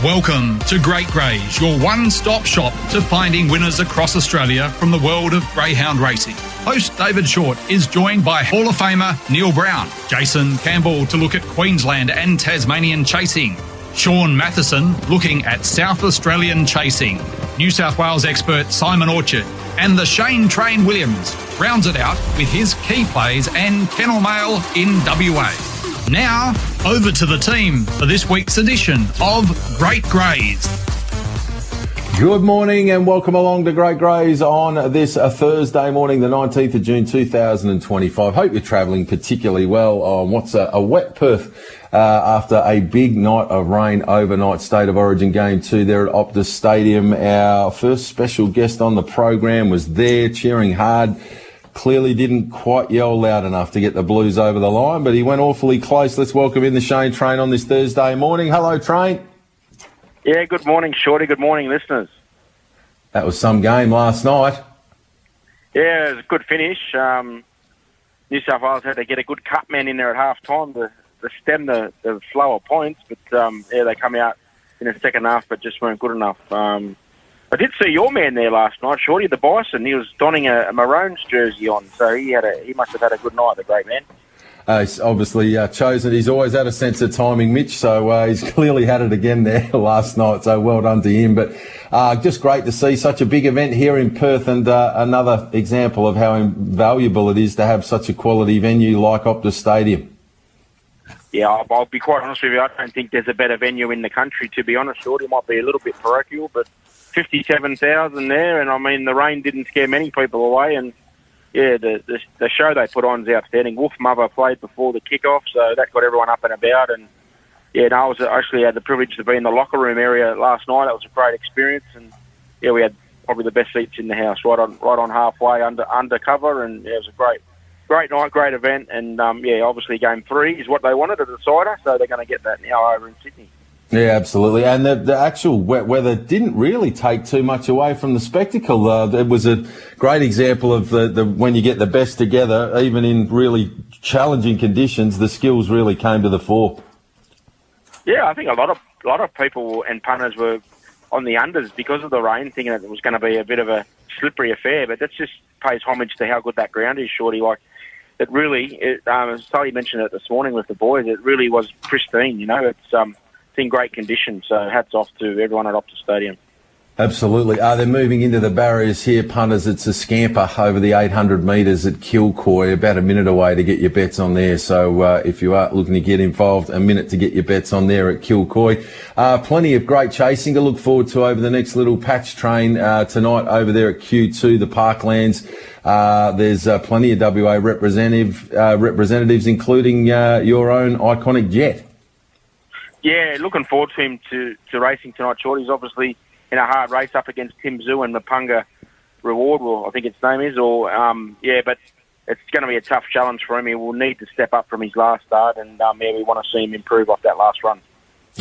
Welcome to GREYS, your one-stop shop to finding winners across Australia from the world of greyhound racing. Host David Shortte is joined by Hall of Famer Neil Brown, Jason Campbell to look at Queensland and Tasmanian chasing, Sean Matheson looking at South Australian chasing, New South Wales expert Simon Orchard, and the Shane Train Williams rounds it out with his key plays and kennel mail in WA. Now, over to the team for this week's edition of GREYS. Good morning and welcome along to GREYS on this Thursday morning, the 19th of June 2025. Hope you're travelling particularly well on what's a wet Perth after a big night of rain overnight. State of Origin Game 2 there at Optus Stadium. Our first special guest on the program was there cheering hard. Clearly didn't quite yell loud enough to get the Blues over the line, but he went awfully close. Let's welcome in the Shane Train on this Thursday morning. Hello, Train. Yeah, good morning, Shorty. Good morning, listeners. That was some game last night. Yeah, it was a good finish. New South Wales had to get a good cut man in there at half-time to stem the flow of points, but yeah, they come out in the second half but just weren't good enough. I did see your man there last night, Shorty, the Bison. He was donning a Maroons jersey on, so he must have had a good night, the great man. He's obviously chosen. He's always had a sense of timing, Mitch, so he's clearly had it again there last night, so well done to him. But just great to see such a big event here in Perth, and another example of how invaluable it is to have such a quality venue like Optus Stadium. Yeah, I'll be quite honest with you. I don't think there's a better venue in the country, to be honest, Shorty. It might be a little bit parochial, but 57,000 there, and I mean, the rain didn't scare many people away, and yeah, the show they put on is outstanding. Wolf Mother played before the kickoff, so that got everyone up and about, and yeah, no, I actually had the privilege to be in the locker room area last night. That was a great experience, and yeah, we had probably the best seats in the house, right on halfway under cover, and yeah, it was a great night, great event, and yeah, obviously Game 3 is what they wanted, a decider, so they're going to get that now over in Sydney. Yeah, absolutely. And the actual wet weather didn't really take too much away from the spectacle. It was a great example of the when you get the best together, even in really challenging conditions, the skills really came to the fore. Yeah, I think a lot of people and punters were on the unders because of the rain, thinking that it was going to be a bit of a slippery affair, but that just pays homage to how good that ground is, Shorty. Like, it really, Sully mentioned it this morning with the boys, it really was pristine, you know, it's in great condition, so hats off to everyone at Optus Stadium. Absolutely. They're moving into the barriers here, punters. It's a scamper over the 800 metres at Kilcoy, about a minute away to get your bets on there. So if you are looking to get involved, a minute to get your bets on there at Kilcoy. Plenty of great chasing to look forward to over the next little patch train tonight over there at Q2, the Parklands. There's plenty of WA representatives, including your own iconic Jet. Yeah, looking forward to him to racing tonight, Short. He's obviously in a hard race up against Tim Zoo and Mapunga Reward, well, I think its name is. Yeah, but it's going to be a tough challenge for him. He will need to step up from his last start, and yeah, we want to see him improve off that last run.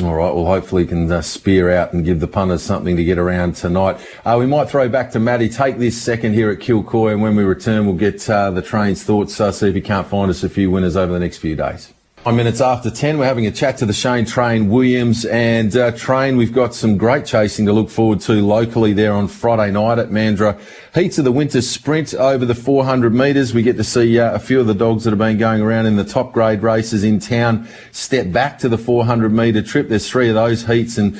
All right, well, hopefully he can spear out and give the punters something to get around tonight. We might throw back to Matty. Take this second here at Kilcoy, and when we return, we'll get the train's thoughts, see if he can't find us a few winners over the next few days. 9 minutes after 10, we're having a chat to the Shane Train Williams, and Train, we've got some great chasing to look forward to locally there on Friday night at Mandurah. Heats of the winter sprint over the 400 metres. We get to see a few of the dogs that have been going around in the top grade races in town step back to the 400 metre trip. There's 3 of those heats and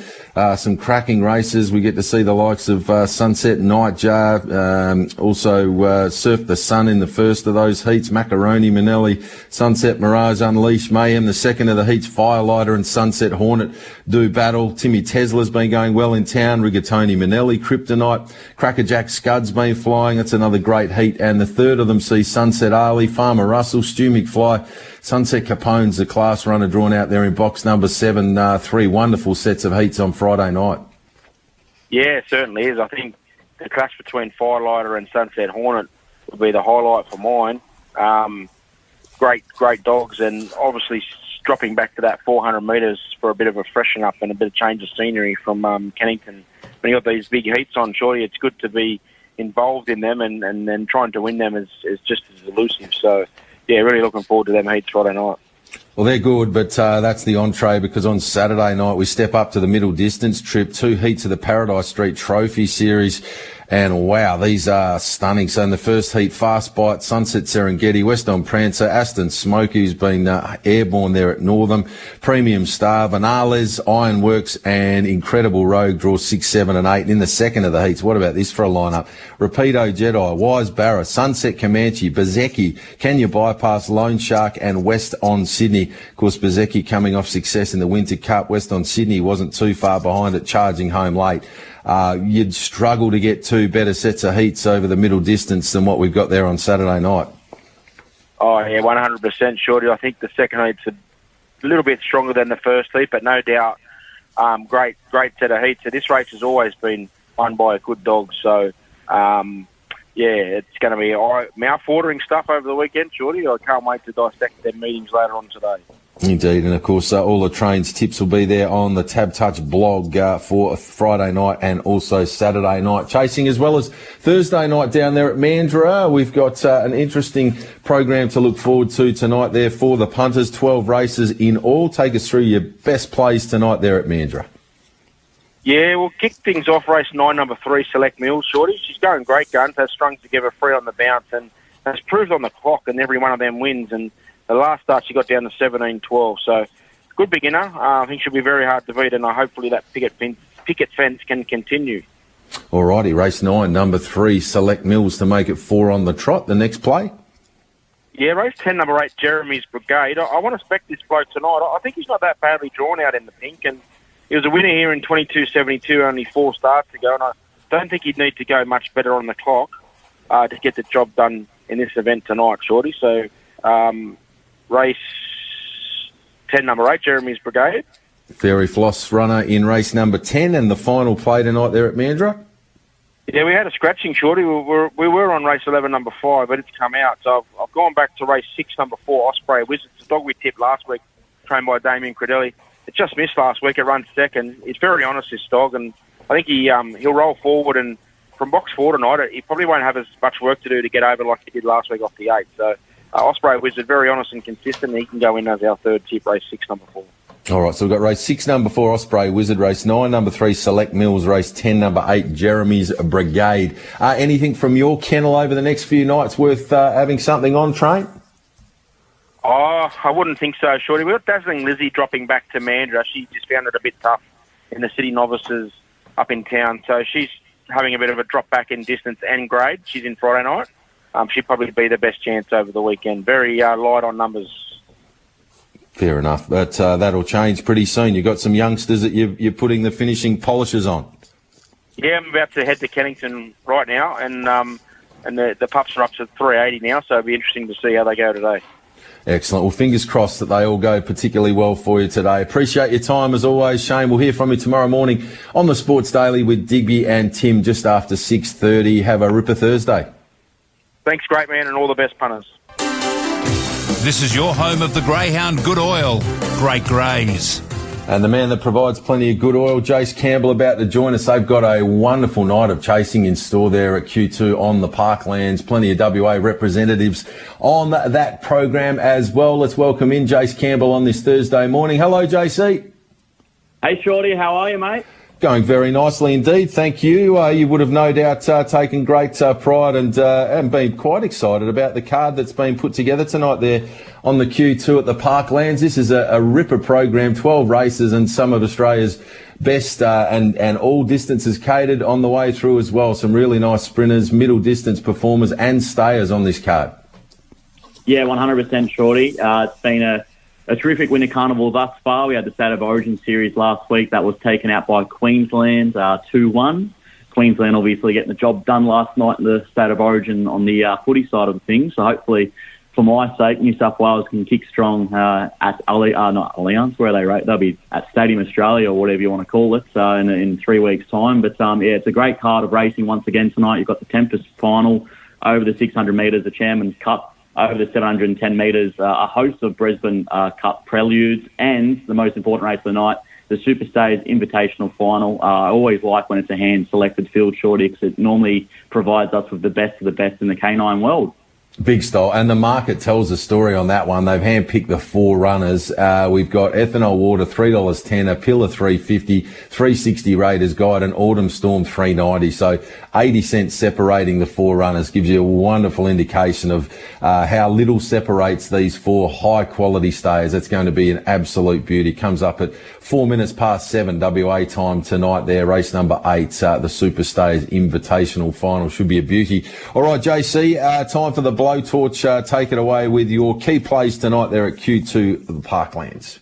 some cracking races. We get to see the likes of Sunset Nightjar, also Surf the Sun in the first of those heats, Macaroni, Manelli, Sunset Mirage, Unleash, Mayhem, the second of the heats, Firelighter and Sunset Hornet do battle. Timmy Tesla's been going well in town, Rigatoni, Manelli, Kryptonite, Crackerjack Scud's been flying. That's another great heat. And the third of them sees Sunset Ali, Farmer Russell, Stu McFly, Sunset Capone's the class runner drawn out there in box number 7. 3 wonderful sets of heats on Friday night. Yeah, it certainly is. I think the clash between Firelighter and Sunset Hornet would be the highlight for mine. Great dogs, and obviously dropping back to that 400 metres for a bit of a freshen up and a bit of change of scenery from Kennington. When you've got these big heats on, surely it's good to be involved in them, and then trying to win them is just as elusive. So, yeah, really looking forward to them heats Friday night. Well, they're good, but that's the entree, because on Saturday night we step up to the middle distance trip, 2 heats of the Paradise Street Trophy Series. And wow, these are stunning. So in the first heat, Fast Bite, Sunset Serengeti, West on Prancer, Aston Smoky, who's been airborne there at Northam, Premium Star, Vinales, Ironworks, and Incredible Rogue draw 6, 7 and 8. And in the second of the heats, what about this for a lineup? Rapido Jedi, Wise Barra, Sunset Comanche, Bezecchi, Kenya Bypass, Lone Shark, and West on Sydney. Of course, Bezecchi coming off success in the Winter Cup. West on Sydney wasn't too far behind it, charging home late. You'd struggle to get 2 better sets of heats over the middle distance than what we've got there on Saturday night. Oh, yeah, 100%, Shorty. I think the second heat's a little bit stronger than the first heat, but no doubt, great set of heats. So this race has always been won by a good dog. So, yeah, it's going to be mouth-watering stuff over the weekend, Shorty. I can't wait to dissect their meetings later on today. Indeed, and of course all the trains tips will be there on the Tab Touch blog for Friday night and also Saturday night chasing, as well as Thursday night down there at Mandurah. We've got an interesting program to look forward to tonight there for the punters. 12 races in all. Take us through your best plays tonight there at Mandurah. Yeah, we'll kick things off race 9, number 3, Select Mills, Shorty. She's going great guns, has strung together 3 on the bounce and has proved on the clock, and every one of them wins. And the last start, she got down to 17-12. So, good beginner. I think she'll be very hard to beat, and hopefully that picket fence can continue. Alrighty, race 9, number 3, Select Mills to make it 4 on the trot. The next play? Yeah, race 10, number 8, Jeremy's Brigade. I want to spec this bloke tonight. I think he's not that badly drawn out in the pink, and he was a winner here in 22.72, only 4 starts ago, and I don't think he'd need to go much better on the clock to get the job done in this event tonight, Shorty. So, race 10, number 8, Jeremy's Brigade. Fairy Floss runner in race number 10, and the final play tonight there at Mandurah? Yeah, we had a scratching, Shorty. We were on race 11, number 5, but it's come out. So I've gone back to race 6, number 4, Osprey Wizard. It's a dog we tipped last week, trained by Damien Credelli. It just missed last week. It runs second. It's very honest, this dog, and I think he'll roll forward. And from box 4 tonight, he probably won't have as much work to do to get over like he did last week off the 8. So Osprey Wizard, very honest and consistent. He can go in as our third tip, race 6, number 4. All right, so we've got race 6, number 4, Osprey Wizard, race 9, number 3, Select Mills, race 10, number 8, Jeremy's Brigade. Anything from your kennel over the next few nights worth having something on, Train? Oh, I wouldn't think so, Shorty. We've got Dazzling Lizzie dropping back to Mandurah. She just found it a bit tough in the city novices up in town. So she's having a bit of a drop back in distance and grade. She's in Friday night. She'd probably be the best chance over the weekend. Very light on numbers. Fair enough, but that'll change pretty soon. You've got some youngsters that you're putting the finishing polishes on. Yeah, I'm about to head to Kennington right now, and the pups are up to 380 now, so it'll be interesting to see how they go today. Excellent. Well, fingers crossed that they all go particularly well for you today. Appreciate your time as always, Shane. We'll hear from you tomorrow morning on the Sports Daily with Digby and Tim just after 6:30. Have a ripper Thursday. Thanks, great man, and all the best punters. This is your home of the Greyhound Good Oil, Great GREYS. And the man that provides plenty of good oil, Jace Campbell, about to join us. They've got a wonderful night of chasing in store there at Q2 on the Parklands. Plenty of WA representatives on that program as well. Let's welcome in Jace Campbell on this Thursday morning. Hello, JC. Hey, Shorty. How are you, mate? Going very nicely indeed, thank you. You would have no doubt taken great pride and been quite excited about the card that's been put together tonight there on the Q2 at the Parklands. This is a ripper program, 12 races and some of Australia's best and all distances catered on the way through as well. Some really nice sprinters, middle distance performers and stayers on this card. Yeah, 100% Shorty. It's been a terrific winter carnival thus far. We had the State of Origin series last week. That was taken out by Queensland 2-1. Queensland obviously getting the job done last night in the State of Origin on the footy side of things. So hopefully, for my sake, New South Wales can kick strong at not Allianz, where they'll be at Stadium Australia or whatever you want to call it in 3 weeks' time. But yeah, it's a great card of racing once again tonight. You've got the Tempest final over the 600 metres, the Chairman's Cup over the 710 metres, a host of Brisbane Cup preludes, and the most important race of the night, the Super Stays Invitational Final. I always like when it's a hand-selected field, Shorty, because it normally provides us with the best of the best in the canine world. Big style, and the market tells the story on that one. They've handpicked the 4 runners. We've got Ethanol Water, $3.10, a Pillar $3.50, $3.60 Raiders Guide, and Autumn Storm $3.90. So 80 cents separating the 4 runners gives you a wonderful indication of how little separates these 4 high quality stayers. That's going to be an absolute beauty. Comes up at 4 minutes past 7 WA time tonight there. Race number 8, the Super Stayers Invitational Final. Should be a beauty. All right, JC, time for the blowtorch. Take it away with your key plays tonight there at Q2 of the Parklands.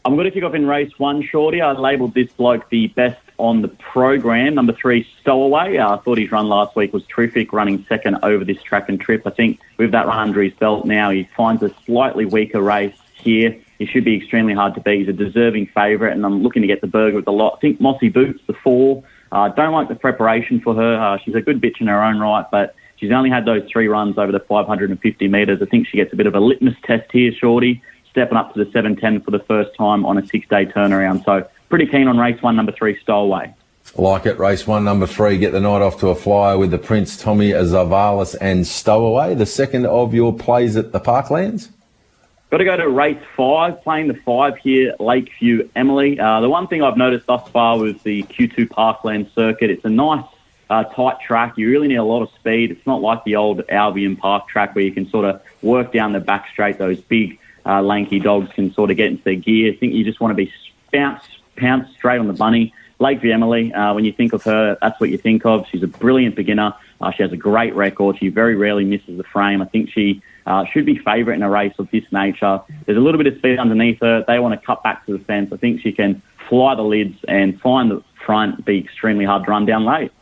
I'm going to kick off in race 1, Shorty. I labelled this bloke the best on the program. Number 3, Stowaway. I thought his run last week was terrific, running second over this track and trip. I think with that run under his belt now, he finds a slightly weaker race here. He should be extremely hard to beat. He's a deserving favourite, and I'm looking to get the burger with the lot. I think Mossy Boots, the 4. Don't like the preparation for her. She's a good bitch in her own right, but she's only had those 3 runs over the 550 metres. I think she gets a bit of a litmus test here, Shorty, stepping up to the 7:10 for the first time on a 6-day turnaround. So pretty keen on race 1, number 3, Stowaway. Like it. Race 1, number 3, get the night off to a flyer with the Prince, Tommy Zavalis and Stowaway. The second of your plays at the Parklands? Got to go to race 5, playing the 5 here, Lakeview Emily. The one thing I've noticed thus far with the Q2 Parkland circuit, it's a nice tight track. You really need a lot of speed. It's not like the old Albion Park track where you can sort of work down the back straight. Those big, lanky dogs can sort of get into their gear. I think you just want to be pounced straight on the bunny. Lakeview Emily, when you think of her, that's what you think of. She's a brilliant beginner. She has a great record. She very rarely misses the frame. I think she should be favourite in a race of this nature. There's a little bit of speed underneath her. They want to cut back to the fence. I think she can fly the lids and find the front, be extremely hard to run down late.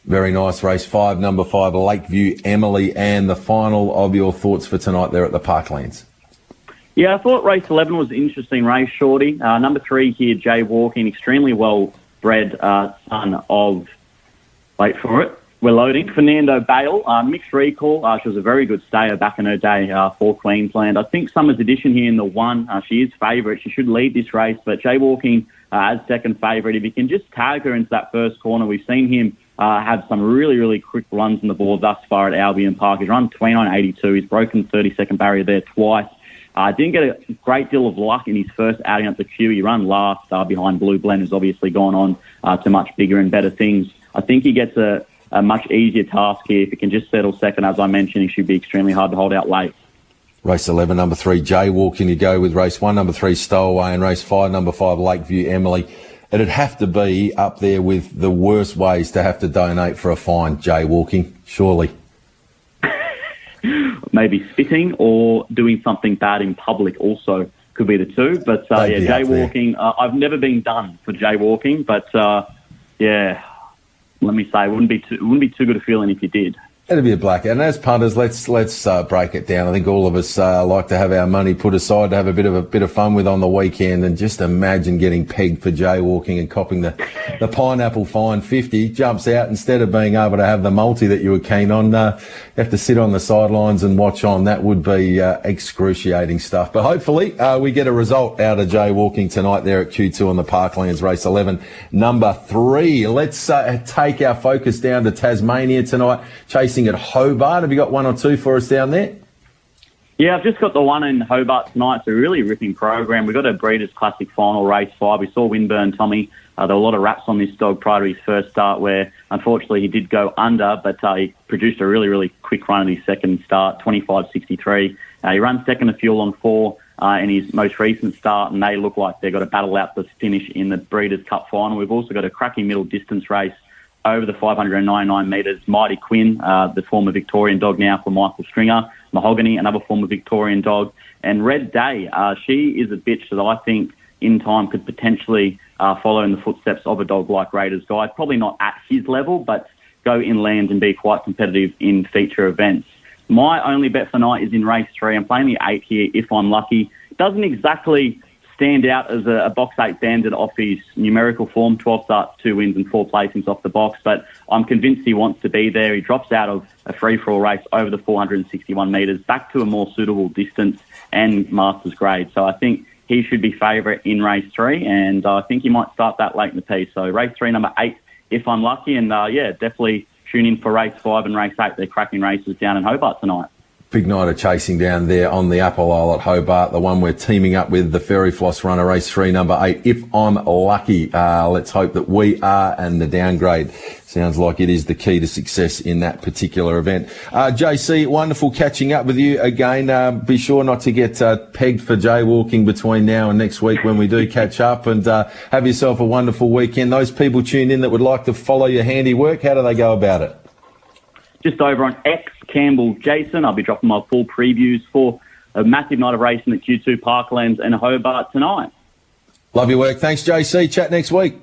Very nice. Race 5, number 5, Lakeview Emily, and the final of your thoughts for tonight there at the Parklands. Yeah, I thought race 11 was an interesting race, Shorty. Number 3 here, Jay Walking, extremely well-bred son of, wait for it, we're loading, Fernando Bale, mixed recall. She was a very good stayer back in her day for Queensland. I think Summer's Edition here in the 1, she is favourite. She should lead this race, but Jay Walking as second favourite. If you can just tag her into that first corner, we've seen him have some really, really quick runs on the board thus far at Albion Park. He's run 29.82. He's broken the 30-second barrier there twice. Didn't get a great deal of luck in his first outing up the queue. He ran last behind Blue Blend, who's obviously gone on to much bigger and better things. I think he gets a much easier task here. If he can just settle second, as I mentioned, he should be extremely hard to hold out late. Race 11, number 3, Jay Walking. You go with race 1, number 3, Stowaway, and race 5, number 5, Lakeview Emily. It'd have to be up there with the worst ways to have to donate for a fine, Jay Walking, surely. Maybe spitting or doing something bad in public also could be the two. But, yeah, Jay Walking, I've never been done for Jay Walking, but, yeah, let me say, it wouldn't be too good a feeling if you did. It'll be a black. And as punters, let's break it down. I think all of us like to have our money put aside to have a bit of fun with on the weekend. And just imagine getting pegged for jaywalking and copping the pineapple fine. 50 jumps out instead of being able to have the multi that you were keen on. You have to sit on the sidelines and watch on. That would be excruciating stuff. But hopefully we get a result out of jaywalking tonight there at Q2 on the Parklands, race 11, number 3. Let's take our focus down to Tasmania tonight. Chasing at Hobart. Have you got one or two for us down there? Yeah, I've just got the one in Hobart tonight. It's a really ripping program. We've got a Breeders' Classic final, race 5. We saw Winburn Tommy. There were a lot of raps on this dog prior to his first start where, unfortunately, he did go under, but he produced a really, really quick run in his second start, 25.63. He ran second to Fuel on 4 in his most recent start, and they look like they've got to battle out the finish in the Breeders' Cup final. We've also got a cracking middle distance race over the 599 metres. Mighty Quinn, the former Victorian dog now for Michael Stringer. Mahogany, another former Victorian dog. And Red Day, she is a bitch that I think in time could potentially follow in the footsteps of a dog like Raiders Guide. Probably not at his level, but go inland and be quite competitive in feature events. My only bet for night is in race 3. I'm playing the 8 here if I'm lucky. Doesn't exactly stand out as a box 8 bandit off his numerical form, 12 starts, 2 wins and 4 placings off the box, but I'm convinced he wants to be there. He drops out of a free-for-all race over the 461 metres, back to a more suitable distance and Masters grade. So I think he should be favourite in race 3, and I think he might start that late in the piece. So race 3, number 8, if I'm lucky, and yeah, definitely tune in for race 5 and race 8. They're cracking races down in Hobart tonight. Big night of chasing down there on the Apple Isle at Hobart, the one we're teaming up with the Fairy Floss runner, race 3, number 8. If I'm lucky, let's hope that we are, and the downgrade sounds like it is the key to success in that particular event. JC, wonderful catching up with you again. Be sure not to get pegged for jaywalking between now and next week when we do catch up, and have yourself a wonderful weekend. Those people tuned in that would like to follow your handiwork, how do they go about it? Just over on X, Campbell Jason. I'll be dropping my full previews for a massive night of racing at Q2 Parklands and Hobart tonight. Love your work. Thanks, JC. Chat next week.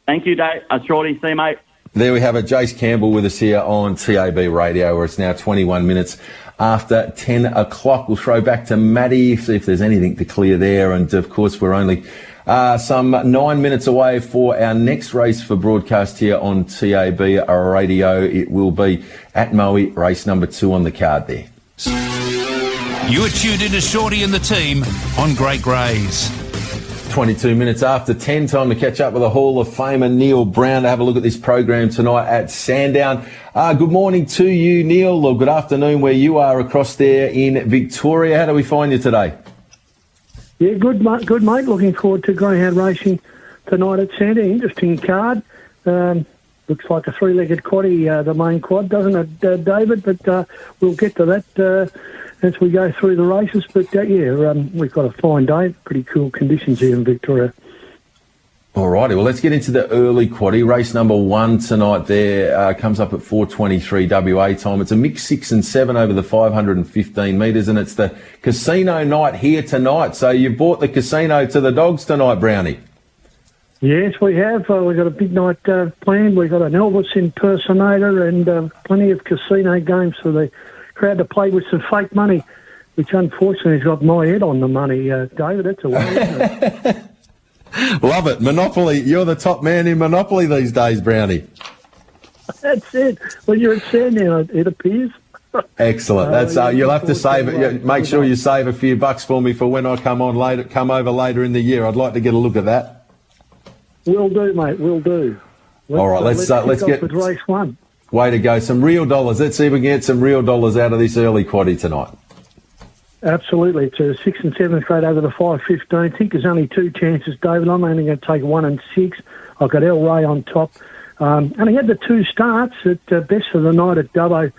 Thank you, Dave. Shorty. See you, mate. There we have it. Jace Campbell with us here on TAB Radio, where it's now 21 minutes after 10 o'clock. We'll throw back to Maddie, see if there's anything to clear there. And, of course, we're only some 9 minutes away for our next race for broadcast here on TAB Radio. It will be at Moe, race number 2 on the card there. You are tuned into Shorty and the team on Great GREYS. 22 minutes after 10, time to catch up with the Hall of Famer Neil Brown to have a look at this program tonight at Sandown. Good morning to you, Neil, or good afternoon where you are across there in Victoria. How do we find you today? Yeah, good mate. Looking forward to greyhound racing tonight at Sandown. Interesting card. Looks like a three-legged quaddie, the main quad, doesn't it, David? But we'll get to that as we go through the races. But, we've got a fine day. Pretty cool conditions here in Victoria. All righty, well, let's get into the early quaddie. Race number 1 tonight there comes up at 4:23 WA time. It's a mixed 6 and 7 over the 515 metres, and it's the casino night here tonight. So you've bought the casino to the dogs tonight, Brownie. Yes, we have. We've got a big night planned. We've got an Elvis impersonator and plenty of casino games for the crowd to play with some fake money, which unfortunately has got my head on the money, David. That's a way, isn't it? Love it. Monopoly. You're the top man in Monopoly these days, Brownie. That's it. When you're at Sandown, it appears. Excellent. That's you'll have to save it. Make sure you save a few bucks for me for when I come over later in the year. I'd like to get a look at that. Will do, mate. Will do. All right. Let's get with race 1. Way to go. Some real dollars. Let's see if we can get some real dollars out of this early quaddie tonight. Absolutely. It's a 6th and 7th grade over the 515. I think there's only 2 chances, David. I'm only going to take 1 and 6. I've got El Rey on top. And he had the 2 starts at best for the night at Dubbo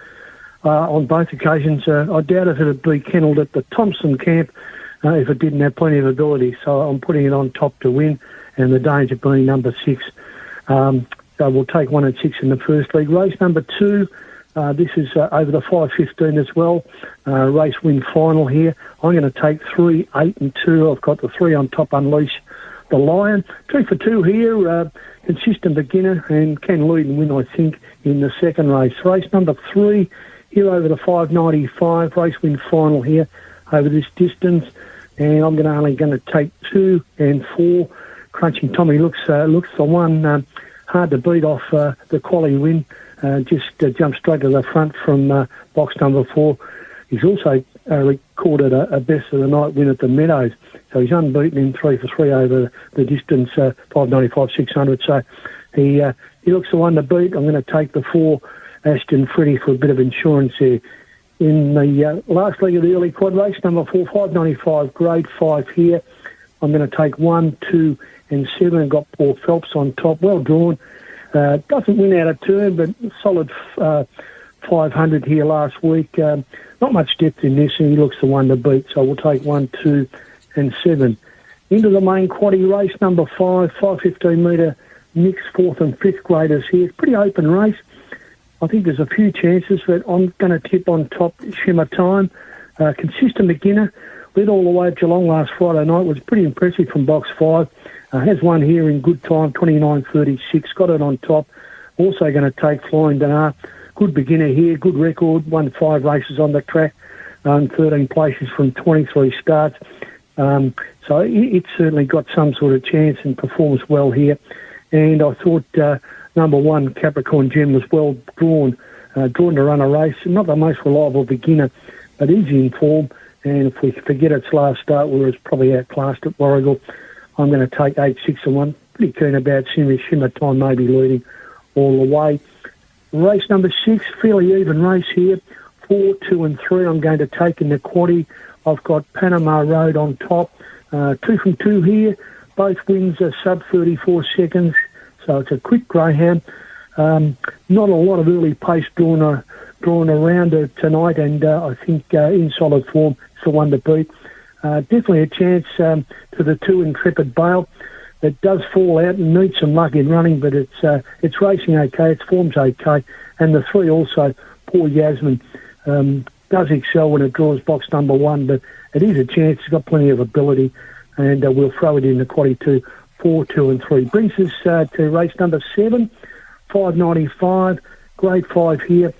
on both occasions. I doubt if it would be kennelled at the Thompson camp if it didn't have plenty of ability. So I'm putting it on top to win, and the danger being number 6. So we'll take 1 and 6 in the first league. Race number 2. This is over the 515 as well. Race win final here. I'm going to take 3, 8 and 2. I've got the 3 on top, Unleash the Lion. 2 for 2 here. Consistent beginner and can lead and win, I think, in the second race. Race number 3 here over the 595. Race win final here over this distance. And I'm only going to take 2 and 4. Crunching Tommy looks the one hard to beat off the quality win. Just jumped straight to the front from box number 4. He's also recorded a best of the night win at the Meadows. So he's unbeaten in 3 for 3 over the distance, 595, 600. So he looks the one to beat. I'm going to take the 4 Ashton Freddie for a bit of insurance there. In the last leg of the early quad race, number 4, 595, grade 5 here. I'm going to take 1, 2 and 7. I've got Paul Phelps on top. Well drawn. Doesn't win out of turn, but solid 500 here last week. Not much depth in this, and he looks the one to beat. So we'll take 1, 2 and 7. Into the main quaddie race, number 5, 515 metre mixed 4th and 5th graders here. It's a pretty open race. I think there's a few chances, but I'm going to tip on top Shimmer Time. Consistent beginner. Led all the way at Geelong last Friday night. Was pretty impressive from box 5. Has one here in good time, 29.36. Got it on top. Also going to take Flying Dinar. Good beginner here, good record. Won 5 races on the track. 13 places from 23 starts. So it's certainly got some sort of chance and performs well here. And I thought number 1, Capricorn Gem, was well drawn. Drawn to run a race. Not the most reliable beginner, but he's in form. And if we forget its last start, where it's probably outclassed at Warragul, I'm going to take 8, 6 and 1. Pretty keen about Shimmer Time maybe leading all the way. Race number 6, fairly even race here. 4, 2 and 3 I'm going to take in the quaddie. I've got Panama Road on top. 2 from 2 here. Both wins are sub 34 seconds, so it's a quick greyhound. Not a lot of early pace drawn around tonight, and I think in solid form, it's the one to beat. Definitely a chance to the 2 Intrepid Bale. It does fall out and needs some luck in running, but it's racing okay, its form's okay. And the 3 also, Poor Yasmin, does excel when it draws box number 1, but it is a chance. It's got plenty of ability, and we'll throw it in the quaddie 2, 4, 2 and 3. Brings us to race number 7, 5.95, grade 5 here.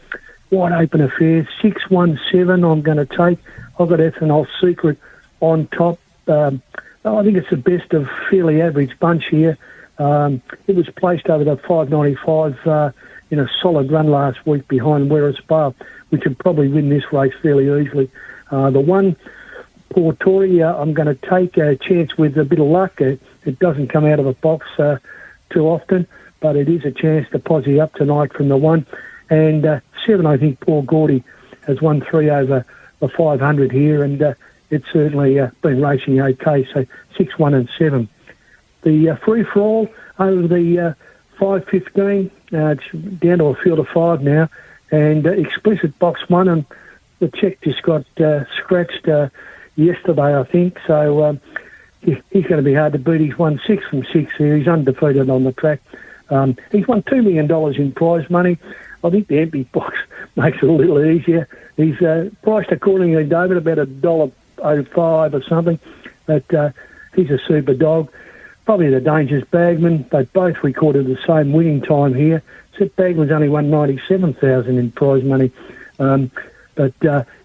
Wide open affair, 6, 1, 7 I'm going to take. I've got Ethanol Secret on top. I think it's the best of fairly average bunch here. It was placed over the 5.95 in a solid run last week behind Werris Bar, which would probably win this race fairly easily. The 1, Poor Tory, I'm going to take a chance with a bit of luck. It doesn't come out of a box too often, but it is a chance to posse up tonight from the 1. And 7, I think Poor Gordy has won 3 over the 500 here, and it's certainly been racing okay, so 6, 1 and 7. The free-for-all over the 5.15, it's down to a field of 5 now, and explicit box 1, and the check just got scratched yesterday, I think, so he's going to be hard to beat. He's won 6 from 6 here. He's undefeated on the track. He's won $2 million in prize money. I think the empty box makes it a little easier. He's priced accordingly, David, about $1.05 or something. But he's a super dog. Probably the Dangerous Bagman. They both recorded the same winning time here. Except Bagman's only won $97,000 in prize money.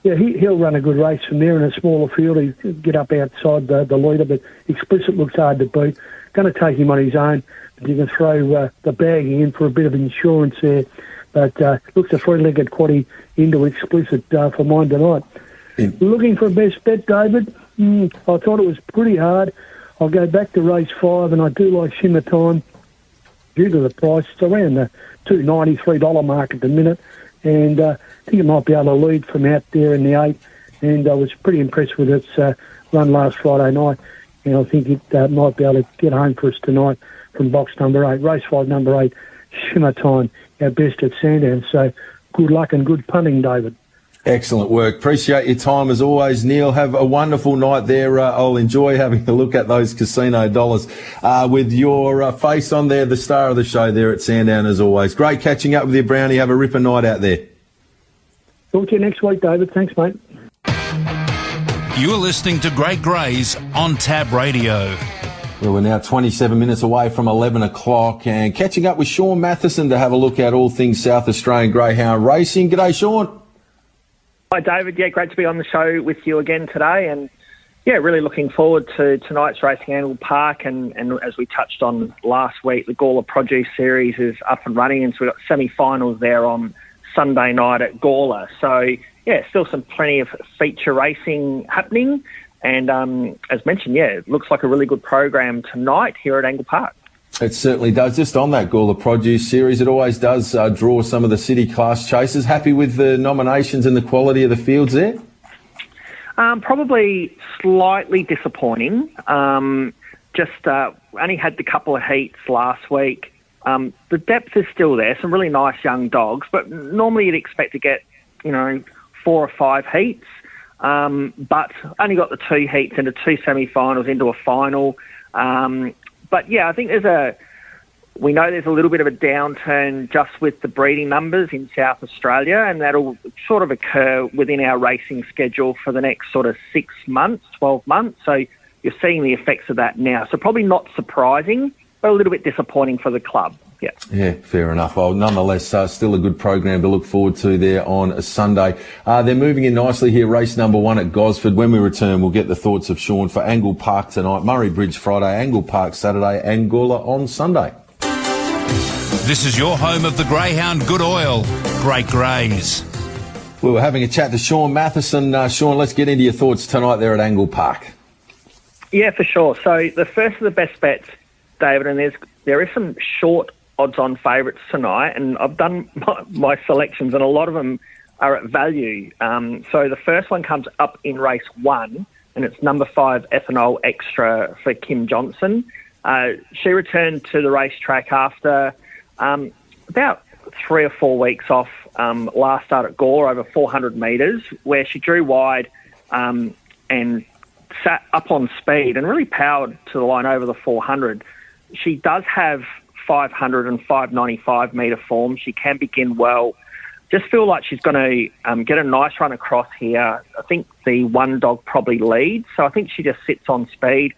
He'll run a good race from there in a smaller field. He'll get up outside the leader, but Explicit looks hard to beat. Going to take him on his own. But you can throw the bagging in for a bit of insurance there. But looks a 3-legged quaddie into Explicit for mine tonight. Looking for a best bet, David? I thought it was pretty hard. I'll go back to race 5, and I do like Shimmer Time due to the price. It's around the $2.93 mark at the minute, and I think it might be able to lead from out there in the 8, and I was pretty impressed with its run last Friday night, and I think it might be able to get home for us tonight from box number 8. Race 5, number 8, Shimmer Time, our best at Sandown. So good luck and good punting, David. Excellent work. Appreciate your time as always, Neil. Have a wonderful night there. I'll enjoy having a look at those casino dollars with your face on there, the star of the show there at Sandown as always. Great catching up with you, Brownie. Have a ripper night out there. Talk to you next week, David. Thanks, mate. You are listening to Great Greys on Tab Radio. Well, we're now 27 minutes away from 11 o'clock and catching up with Sean Matheson to have a look at all things South Australian Greyhound racing. G'day, Sean. Hi, David. Yeah, great to be on the show with you again today. And, yeah, really looking forward to tonight's racing Angle Park. And as we touched on last week, the Gawler Produce Series is up and running. And so we've got semi-finals there on Sunday night at Gawler. So, yeah, still plenty of feature racing happening. And as mentioned, yeah, it looks like a really good program tonight here at Angle Park. It certainly does. Just on that Gawler Produce Series, it always does draw some of the city class chasers. Happy with the nominations and the quality of the fields there? Probably slightly disappointing. Only had the couple of heats last week. The depth is still there, some really nice young dogs, but normally you'd expect to get, 4 or 5 heats. But only got the 2 heats into 2 semi-finals into a final. But yeah, I think we know there's a little bit of a downturn just with the breeding numbers in South Australia, and that'll sort of occur within our racing schedule for the next sort of 6 months, 12 months. So you're seeing the effects of that now. So probably not surprising, but a little bit disappointing for the club. Yeah, fair enough. Well, nonetheless, still a good program to look forward to there on a Sunday. They're moving in nicely here. Race number 1 at Gosford. When we return, we'll get the thoughts of Sean for Angle Park tonight, Murray Bridge Friday, Angle Park Saturday, and Gawler on Sunday. This is your home of the Greyhound Good Oil, Great Greys. We were having a chat to Sean Matheson. Sean, let's get into your thoughts tonight there at Angle Park. Yeah, for sure. So the first of the best bets, David, and there is some short odds-on favourites tonight, and I've done my selections, and a lot of them are at value. So the first one comes up in race 1, and it's number 5 Ethanol Extra for Kim Johnson. She returned to the racetrack after about 3 or 4 weeks off last start at Gore over 400 metres, where she drew wide and sat up on speed and really powered to the line over the 400. She does have 500 and 595 metre form. She can begin well. Just feel like she's going to get a nice run across here. I think the one dog probably leads, so I think she just sits on speed.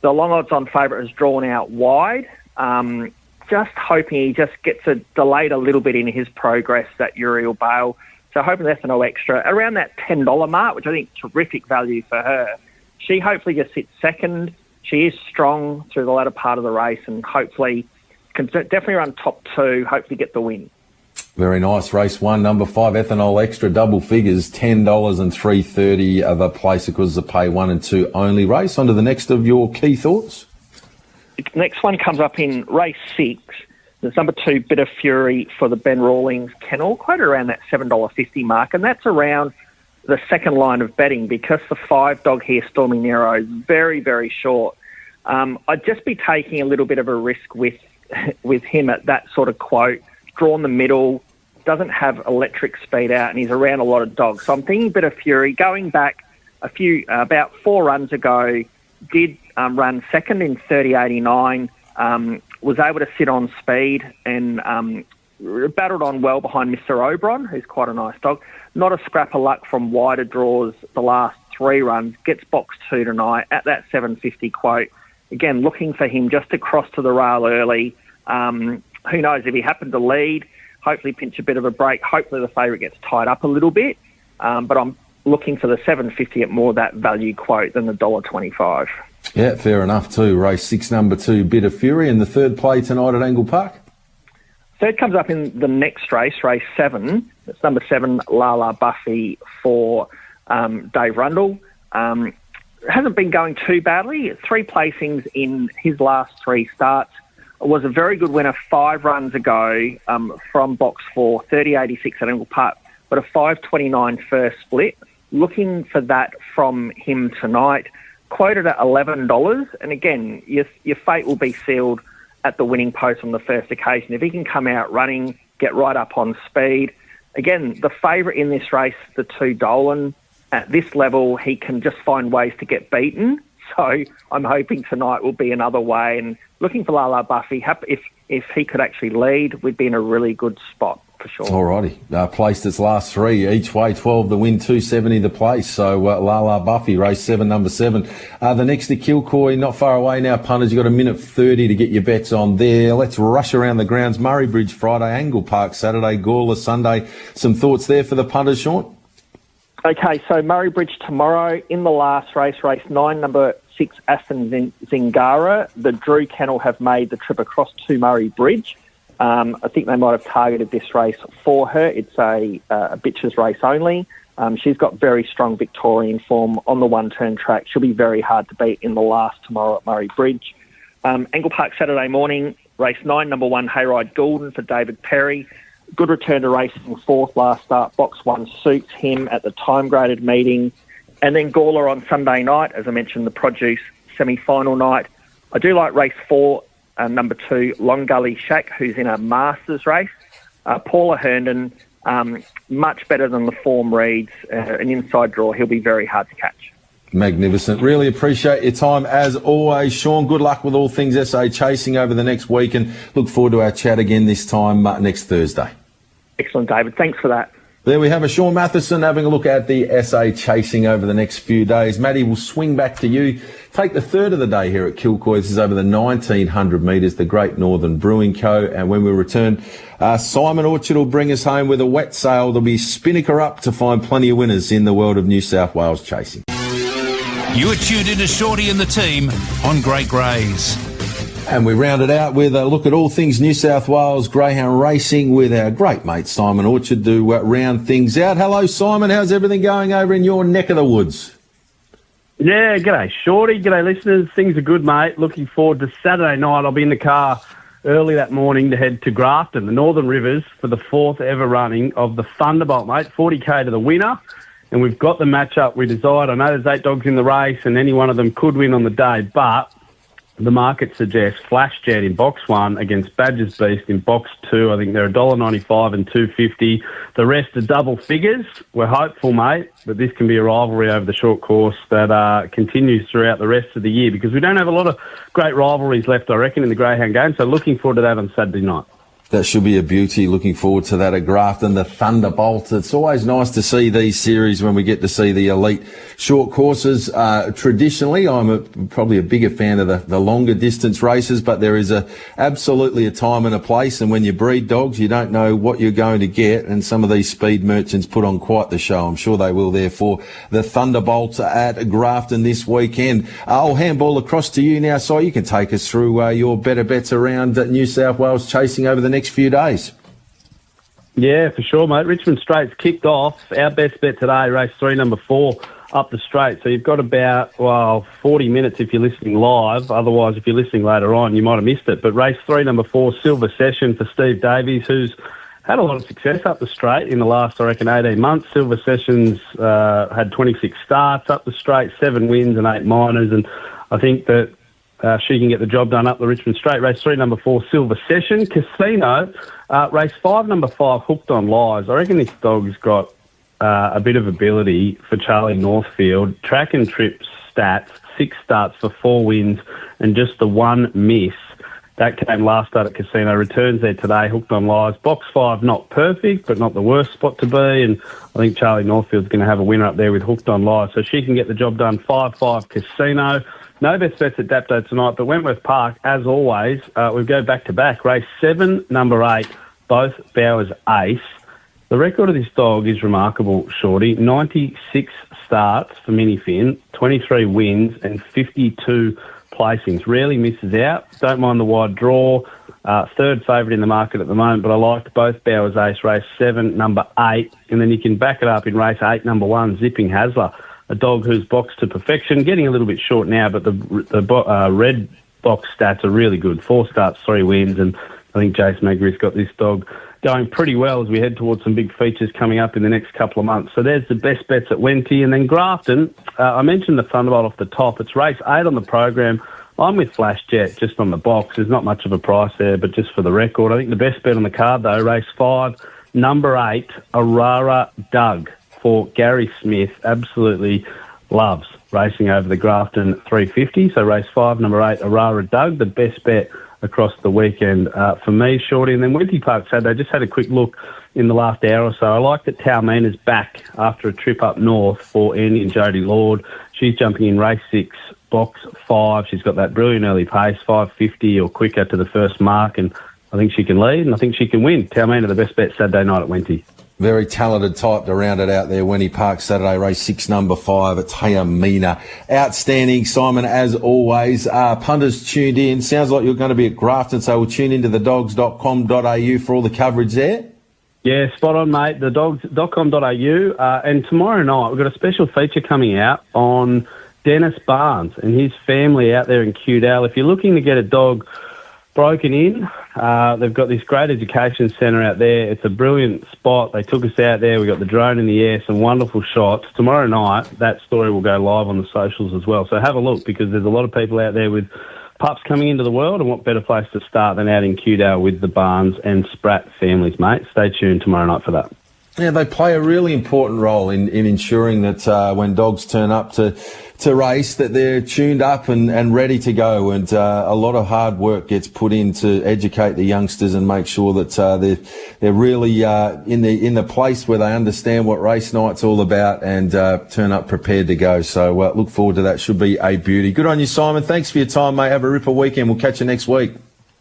The long odds on favourite has drawn out wide. Just hoping he just gets delayed a little bit in his progress, that Uriel Bale. So hoping that's no extra around that $10 mark, which I think is terrific value for her. She hopefully just sits second. She is strong through the latter part of the race and hopefully can definitely run top 2, hopefully get the win. Very nice. Race 1, number 5, Ethanol Extra, double figures, $10 and $3.30 the place, because the pay 1 and 2 only race. On to the next of your key thoughts. The next one comes up in race 6. There's number 2, Bit of Fury for the Ben Rawlings kennel, quite around that $7.50 mark, and that's around the second line of betting because the 5 dog here, Stormy Nero, is very, very short. I'd just be taking a little bit of a risk with him at that sort of quote. Drawn the middle, doesn't have electric speed out, and he's around a lot of dogs. So I'm thinking Bit of Fury. Going back about 4 runs ago, did run second in 30.89, was able to sit on speed and battled on well behind Mr. Oberon, who's quite a nice dog. Not a scrap of luck from wider draws the last 3 runs. Gets box 2 tonight at that $7.50 quote. Again, looking for him just to cross to the rail early. Who knows, if he happened to lead, hopefully pinch a bit of a break. Hopefully the favourite gets tied up a little bit. But I'm looking for the $7.50 at more that value quote than the $1.25. Yeah, fair enough too. Race 6, number 2, Bit of Fury, and the third play tonight at Angle Park. Third comes up in the next race, race 7. It's number 7, Lala Buffy for Dave Rundle. Hasn't been going too badly. 3 placings in his last 3 starts. Was a very good winner 5 runs ago from box 4, 30.86 at Angle Park, but a 5.29 first split. Looking for that from him tonight. Quoted at $11, and again, your fate will be sealed at the winning post on the first occasion. If he can come out running, get right up on speed. Again, the favourite in this race, the 2 Dolan, at this level, he can just find ways to get beaten. So I'm hoping tonight will be another way, and looking for Lala Buffy. If he could actually lead, we'd be in a really good spot for sure. Alrighty. Placed its last 3 each way, 12 the win, 270 the place. So Lala Buffy, race 7, number 7. The next to Kilcoy, not far away now, punters. You've got a minute 30 to get your bets on there. Let's rush around the grounds. Murray Bridge Friday, Angle Park Saturday, Gawler Sunday. Some thoughts there for the punters, Sean? Okay, so Murray Bridge tomorrow in the last race, race 9, number 6, Aston Zingara. The Drew Kennel have made the trip across to Murray Bridge. I think they might have targeted this race for her. It's a bitches race only. She's got very strong Victorian form on the one-turn track. She'll be very hard to beat in the last tomorrow at Murray Bridge. Angle Park Saturday morning, race 9, number 1, Hayride Goulden for David Perry. Good return to racing, 4th last start. Box 1 suits him at the time-graded meeting. And then Gawler on Sunday night, as I mentioned, the Produce semi-final night. I do like race 4, number 2, Long Gully Shack, who's in a Masters race. Paula Herndon, much better than the form reads. An inside draw, he'll be very hard to catch. Magnificent. Really appreciate your time as always, Sean. Good luck with all things SA Chasing over the next week, and look forward to our chat again this time next Thursday. Excellent, David. Thanks for that. There we have it, Sean Matheson having a look at the SA Chasing over the next few days. Matty, we'll swing back to you. Take the third of the day here at Kilcoy. This is over the 1,900 metres, the Great Northern Brewing Co. And when we return, Simon Orchard will bring us home with a wet sail. There'll be Spinnaker up to find plenty of winners in the world of New South Wales chasing. You are tuned into Shorty and the team on Great GREYS. And we round it out with a look at all things New South Wales greyhound racing with our great mate Simon Orchard to round things out. Hello, Simon. How's everything going over in your neck of the woods? Yeah, g'day, Shorty. G'day, listeners. Things are good, mate. Looking forward to Saturday night. I'll be in the car early that morning to head to Grafton, the Northern Rivers, for the 4th ever running of the Thunderbolt, mate. 40k to the winner. And we've got the matchup we desired. I know there's 8 dogs in the race and any one of them could win on the day, but the market suggests Flash Jet in box 1 against Badger's Beast in box 2. I think they're $1.95 and $2.50. The rest are double figures. We're hopeful, mate, that this can be a rivalry over the short course that continues throughout the rest of the year, because we don't have a lot of great rivalries left, I reckon, in the greyhound game. So looking forward to that on Saturday night. That should be a beauty. Looking forward to that at Grafton, the Thunderbolt. It's always nice to see these series when we get to see the elite short courses. Traditionally, I'm probably a bigger fan of the longer distance races, but there is absolutely a time and a place. And when you breed dogs, you don't know what you're going to get. And some of these speed merchants put on quite the show. I'm sure they will there for the Thunderbolt at Grafton this weekend. I'll handball across to you now, Si. You can take us through your better bets around New South Wales chasing over the next few days. Yeah, for sure, mate. Richmond Straight's kicked off. Our best bet today, race 3, number 4, up the straight. So you've got about, 40 minutes if you're listening live. Otherwise, if you're listening later on, you might have missed it. But race 3, number 4, Silver Session for Steve Davies, who's had a lot of success up the straight in the last, I reckon, 18 months. Silver Session's had 26 starts up the straight, 7 wins and 8 minors. And I think that she can get the job done up the Richmond Straight. Race 3, number 4, Silver Session. Casino, race 5, number 5, Hooked on Lies. I reckon this dog's got a bit of ability for Charlie Northfield. Track and trip stats, 6 starts for 4 wins and just the 1 miss. That came last start at Casino. Returns there today, Hooked on Lies. Box 5, not perfect, but not the worst spot to be. And I think Charlie Northfield's going to have a winner up there with Hooked on Lies. So she can get the job done. 5-5 Casino. No best bets at Dapto tonight, but Wentworth Park, as always, we go back-to-back. Race 7, number 8, both Bowers Ace. The record of this dog is remarkable, Shorty. 96 starts for Mini Finn, 23 wins and 52 placings. Rarely misses out. Don't mind the wide draw. Third favourite in the market at the moment, but I liked both Bowers Ace, race 7, number 8. And then you can back it up in race 8, number 1, Zipping Hasler. A dog who's boxed to perfection, getting a little bit short now, but the red box stats are really good. 4 starts, 3 wins, and I think Jace Magri's got this dog going pretty well as we head towards some big features coming up in the next couple of months. So there's the best bets at Wenty. And then Grafton, I mentioned the Thunderbolt off the top. It's race 8 on the program. I'm with Flash Jet just on the box. There's not much of a price there, but just for the record, I think the best bet on the card, though, race 5, number 8, Arara Doug, for Gary Smith. Absolutely loves racing over the Grafton 350. So race 5, number 8, Arara Doug, the best bet across the weekend for me, Shorty. And then Wenty Park Saturday, just had a quick look in the last hour or so. I like that Talmina's back after a trip up north for Andy and Jodie Lord. She's jumping in race 6, box 5. She's got that brilliant early pace, 550 or quicker to the first mark, and I think she can lead and I think she can win. Talmina, the best bet Saturday night at Wenty. Very talented type to round it out there. Wenty Park Saturday, race 6, number 5 at Talmina. Outstanding, Simon, as always. Punters tuned in. Sounds like you're going to be at Grafton, so we'll tune into thedogs.com.au for all the coverage there. Yeah, spot on, mate. Thedogs.com.au. And tomorrow night, we've got a special feature coming out on Dennis Barnes and his family out there in Cudale. If you're looking to get a dog broken in, they've got this great education centre out there. It's a brilliant spot. They took us out there. We got the drone in the air, some wonderful shots. Tomorrow night, that story will go live on the socials as well. So have a look, because there's a lot of people out there with pups coming into the world, and what better place to start than out in Cudale with the Barnes and Spratt families, mate. Stay tuned tomorrow night for that. Yeah, they play a really important role in ensuring that when dogs turn up to race, that they're tuned up and ready to go. And a lot of hard work gets put in to educate the youngsters and make sure that they're really in the place where they understand what race night's all about and turn up prepared to go. So look forward to that. Should be a beauty. Good on you, Simon. Thanks for your time, mate. Have a ripper weekend. We'll catch you next week.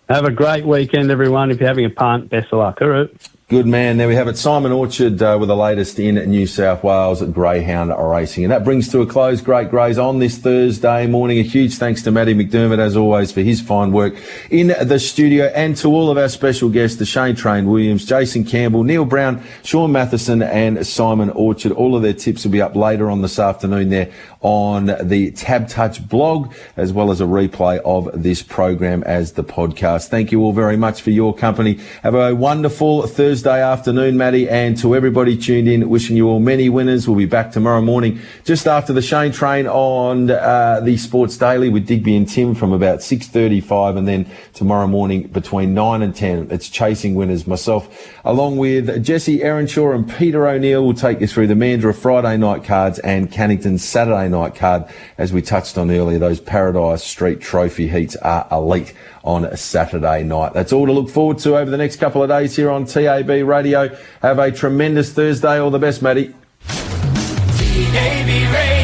Have a great weekend, everyone. If you're having a punt, best of luck. All right. Good man. There we have it. Simon Orchard with the latest in New South Wales greyhound racing. And that brings to a close Great Greys on this Thursday morning. A huge thanks to Matty McDermott, as always, for his fine work in the studio, and to all of our special guests, the Shane Train Williams, Jason Campbell, Neil Brown, Sean Matheson and Simon Orchard. All of their tips will be up later on this afternoon there on the Tab Touch blog, as well as a replay of this program as the podcast. Thank you all very much for your company. Have a wonderful Thursday afternoon, Matty, and to everybody tuned in, wishing you all many winners. We'll be back tomorrow morning just after the Shane Train on the Sports Daily with Digby and Tim from about 6:35, and then tomorrow morning between 9 and 10 it's Chasing Winners. Myself, along with Jesse Earnshaw and Peter O'Neill, will take you through the Mandurah Friday night cards and Cannington Saturday night card. As we touched on earlier, those Paradise Street Trophy heats are elite on a Saturday night. That's all to look forward to over the next couple of days here on TAB Radio. Have a tremendous Thursday. All the best, Matty. TAB Radio.